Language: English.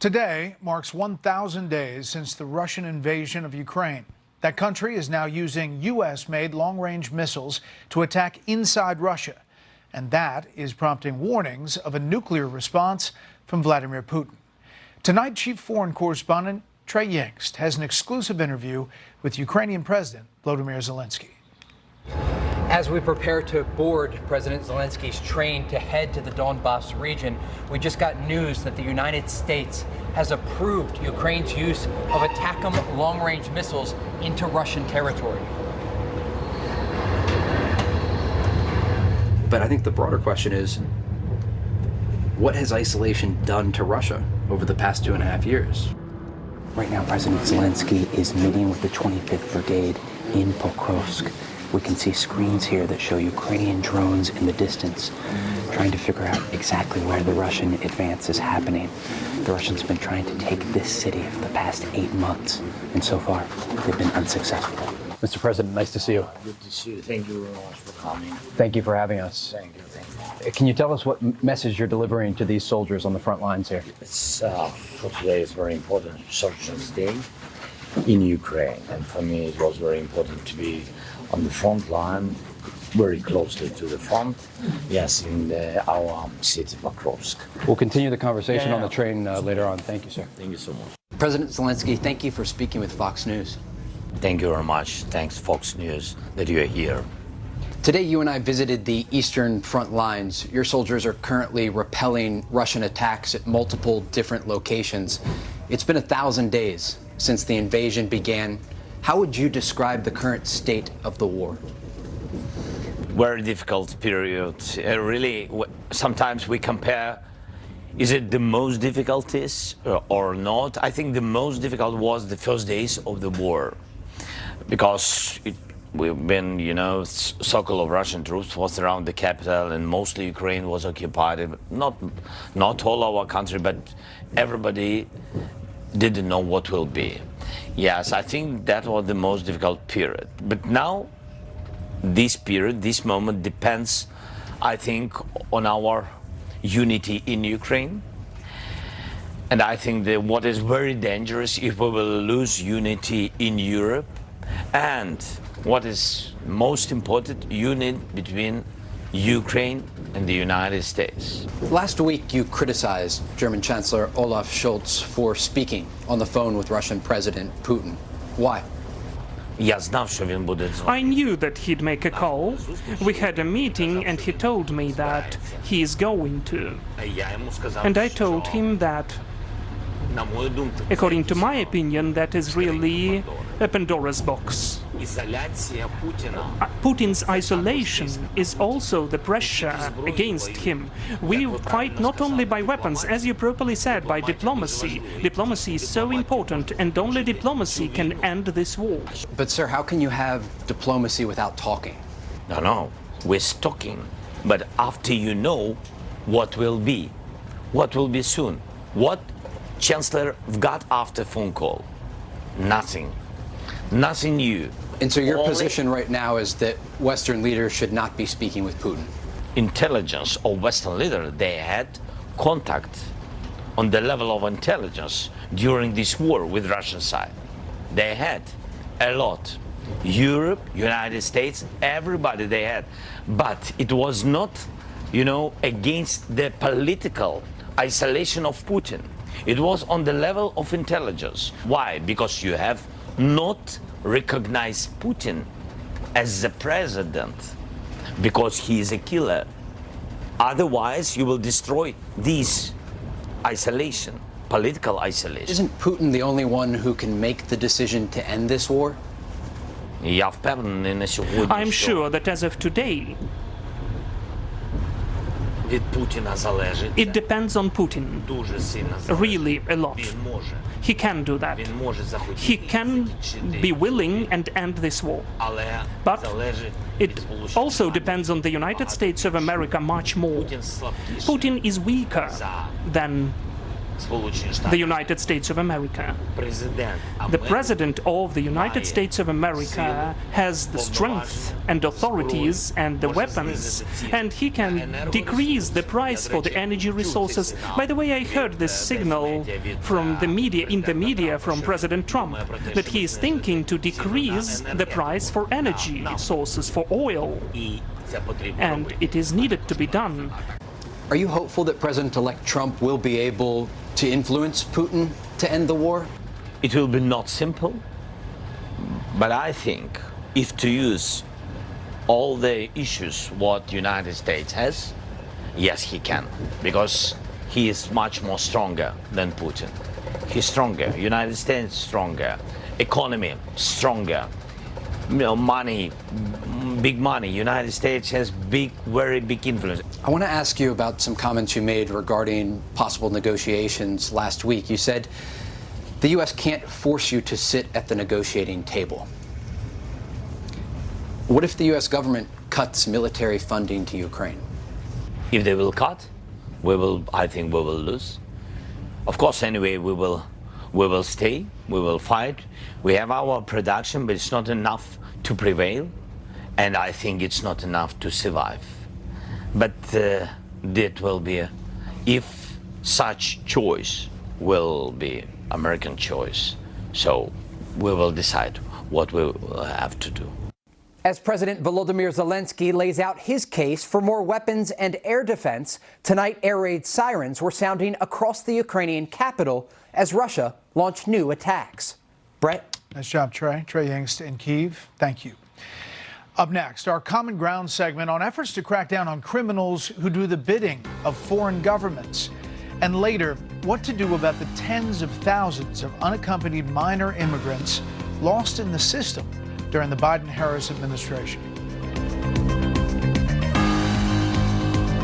Today marks 1,000 days since the Russian invasion of Ukraine. That country is now using U.S.-made long-range missiles to attack inside Russia. And that is prompting warnings of a nuclear response from Vladimir Putin. Tonight, Chief Foreign Correspondent Trey Yingst has an exclusive interview with Ukrainian President Volodymyr Zelensky. As we prepare to board President Zelensky's train to head to the Donbas region, we just got news that the United States has approved Ukraine's use of ATACMS long-range missiles into Russian territory. But I think the broader question is, what has isolation done to Russia over the past 2.5 years? Right now, President Zelensky is meeting with the 25th Brigade in Pokrovsk. We can see screens here that show Ukrainian drones in the distance, trying to figure out exactly where the Russian advance is happening. The Russians have been trying to take this city for the past 8 months, and so far, they've been unsuccessful. Mr. President, nice to see you. Good to see you. Thank you very much for coming. Thank you for having us. Thank you. Can you tell us what message you're delivering to these soldiers on the front lines here? It's for today it's very important Soldiers' Day in Ukraine, and for me it was very important to be on the front line, very closely to the front. Yes, in our city Pokrovsk. We'll continue the conversation on the train later on. Thank you, sir. Thank you so much. President Zelensky, thank you for speaking with Fox News. Thank you very much. Thanks, Fox News, that you're here. Today, you and I visited the eastern front lines. Your soldiers are currently repelling Russian attacks at multiple different locations. It's been 1,000 days since the invasion began. How would you describe the current state of the war? Very difficult period. Really, sometimes we compare, is it the most difficulties or not? I think the most difficult was the first days of the war, because we've been, circle of Russian troops was around the capital, and mostly Ukraine was occupied. Not all our country, but everybody didn't know what will be. Yes, I think that was the most difficult period. But now, this period, this moment depends, I think, on our unity in Ukraine. And I think that what is very dangerous if we will lose unity in Europe, and what is most important, unity between Ukraine and the United States. Last week, you criticized German Chancellor Olaf Scholz for speaking on the phone with Russian President Putin. Why? I knew that he'd make a call. We had a meeting and he told me that he is going to. And I told him that, according to my opinion, that is really a Pandora's box. Putin's isolation is also the pressure against him. We fight not only by weapons, as you properly said, by diplomacy. Diplomacy is so important, and only diplomacy can end this war. But, sir, how can you have diplomacy without talking? No, we're talking. But after you know what will be soon. What Chancellor got after phone call? Nothing new. And so your position right now is that Western leaders should not be speaking with Putin? Intelligence of Western leaders, they had contact on the level of intelligence during this war with Russian side. They had a lot. Europe, United States, everybody they had. But it was not, against the political isolation of Putin. It was on the level of intelligence. Why? Because you have not recognized Putin as the president, because he is a killer. Otherwise, you will destroy this isolation, political isolation. Isn't Putin the only one who can make the decision to end this war? I'm sure that as of today, it depends on Putin, really a lot. He can do that. He can be willing and end this war. But it also depends on the United States of America much more. Putin is weaker than the United States of America. The President of the United States of America has the strength and authorities and the weapons, and he can decrease the price for the energy resources. By the way, I heard this signal from the media from President Trump that he is thinking to decrease the price for energy sources, for oil, and it is needed to be done. Are you hopeful that President-elect Trump will be able to influence Putin to end the war? It will be not simple, but I think if to use all the issues what the United States has, yes, he can, because he is much more stronger than Putin. He's stronger, United States stronger, economy stronger, money, big money. United States has very big influence. I want to ask you about some comments you made regarding possible negotiations last week. You said the U.S. can't force you to sit at the negotiating table. What if the U.S. government cuts military funding to Ukraine? If they will cut, I think we will lose. Of course, anyway, we will stay, we will fight. We have our production, but it's not enough to prevail, and I think it's not enough to survive. But that will be, if such choice will be American choice, so we will decide what we will have to do. As President Volodymyr Zelensky lays out his case for more weapons and air defense, tonight air raid sirens were sounding across the Ukrainian capital as Russia launched new attacks. Brett? Nice job, Trey. Trey Yingst in Kyiv. Thank you. Up next, our Common Ground segment on efforts to crack down on criminals who do the bidding of foreign governments. And later, what to do about the tens of thousands of unaccompanied minor immigrants lost in the system during the Biden-Harris administration.